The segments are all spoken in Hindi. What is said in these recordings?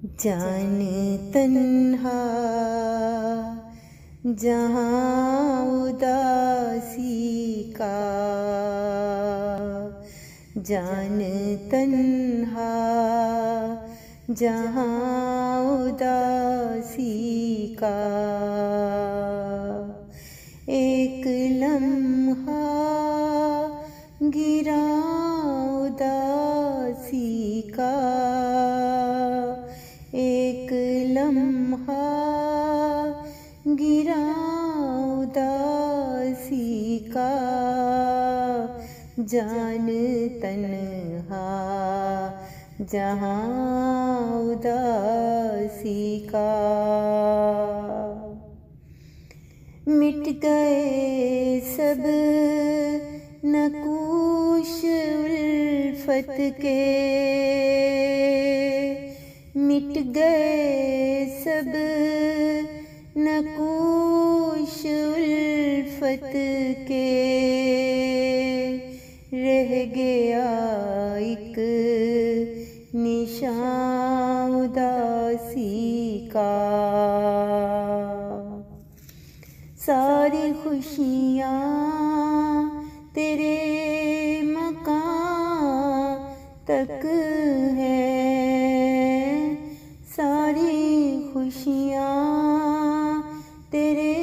जान तन्हा जहाँ उदासी का, जान तन्हा जहाँ उदासी का। एक लम्हा गिरा उदासी का, एक लम्हा गिरा उदासी का। जान तन्हा जहाँ उदासी का। मिट गए सब नकूश उल्फत के, मिट गए सब नकूश उल्फत के। रह गया एक निशान उदासी का। सारी खुशियाँ तेरे मकान तक हैं, सारी खुशियाँ तेरे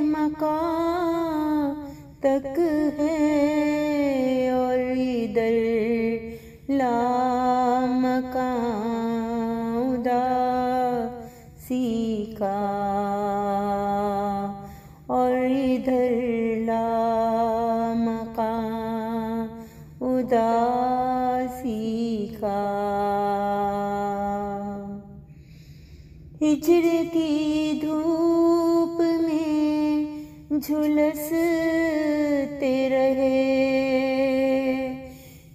मकान तक हैं। और इधर लामकान उदासी का, और इधर लामकान उदासी का। हिजर की धूप में झुलसते रहे,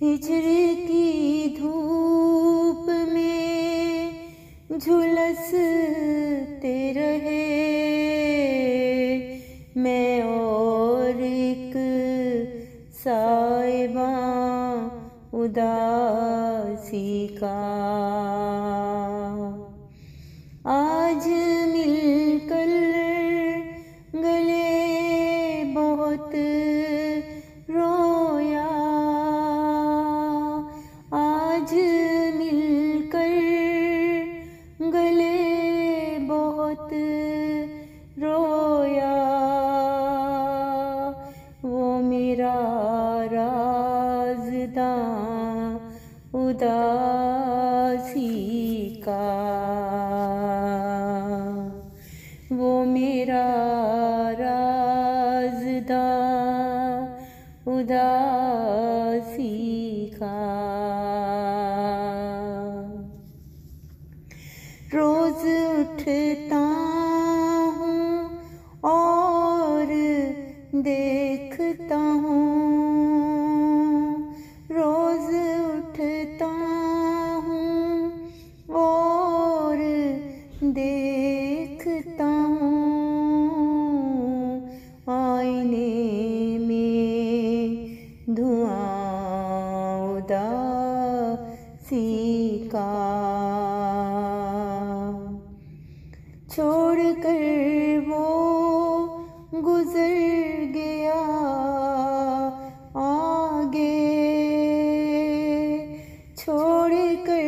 हिजर की धूप में झुलसते रहे। मैं और एक साहिबा उदासी का। आज मिलकर गले बहुत रोया, आज मिलकर गले बहुत रोया। वो मेरा राज़दां उदासी का, वो मेरा राज़दां उदासी का। रोज़ उठता हूँ और देखता हूँ, रोज़ उठता हूँ और देखता हूँ। आईने में धुआं उदासी का, छोड़ कर वो गुजर गया आगे, छोड़ कर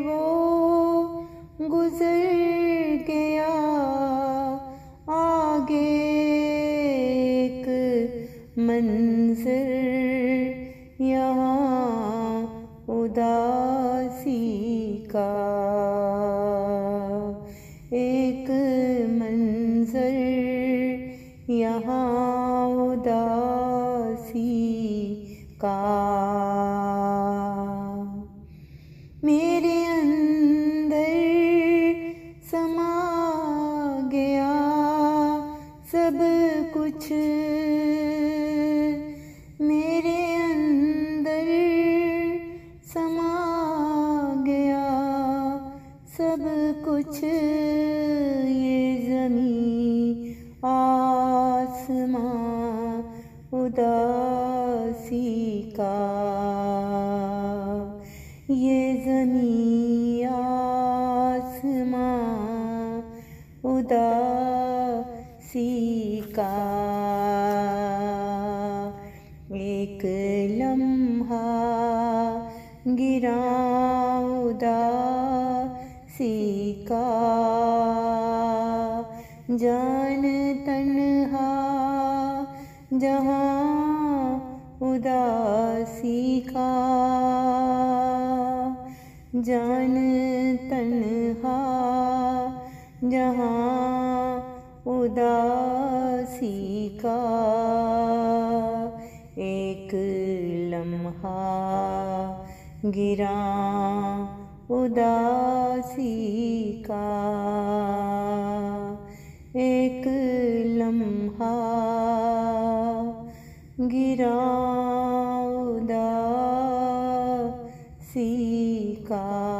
वो गुजर गया आगे। एक मंज़र यहाँ उदासी का, एक मंज़र यहाँ उदासी का। मेरे अंदर समा गया सब कुछ, मेरे अंदर समा गया सब कुछ। ये ज़मीं आसमां उदासी का, ये ज़मीं उदासी का। एक लम्हा गिरा उदासी का, जान तन्हा जहाँ उदासी का, जान तन्हा जहाँ उदासी का। एक लम्हा गिरा उदासी का, एक लम्हा गिरा उदासी का।